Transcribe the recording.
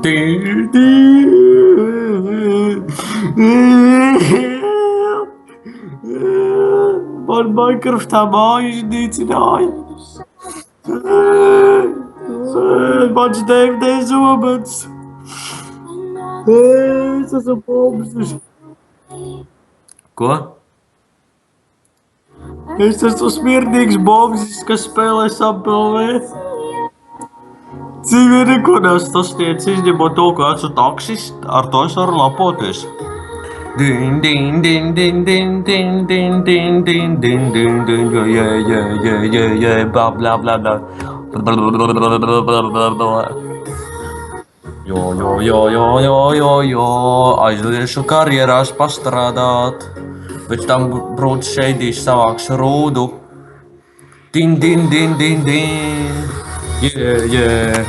Din, Man Minecraftā mājas nīcināja. Mans DVD zobens. Es esmu bombs. Ko? Es esmu smirdīgs bombs, kas spēlē sapilvē. Dzīvē neko neesmu sasniedzis, izņemot to, ka esmu taksis, ar to es varu lapoties. Din, din, din, din, din, din, din, din, din, din, din, din, yeah, blah, blah, blah, blah. Jo, aiziešu karjerās pastrādāt, pēc tam brūcis šeidīs savāks rūdu. Din, din, din, din, din, yeah.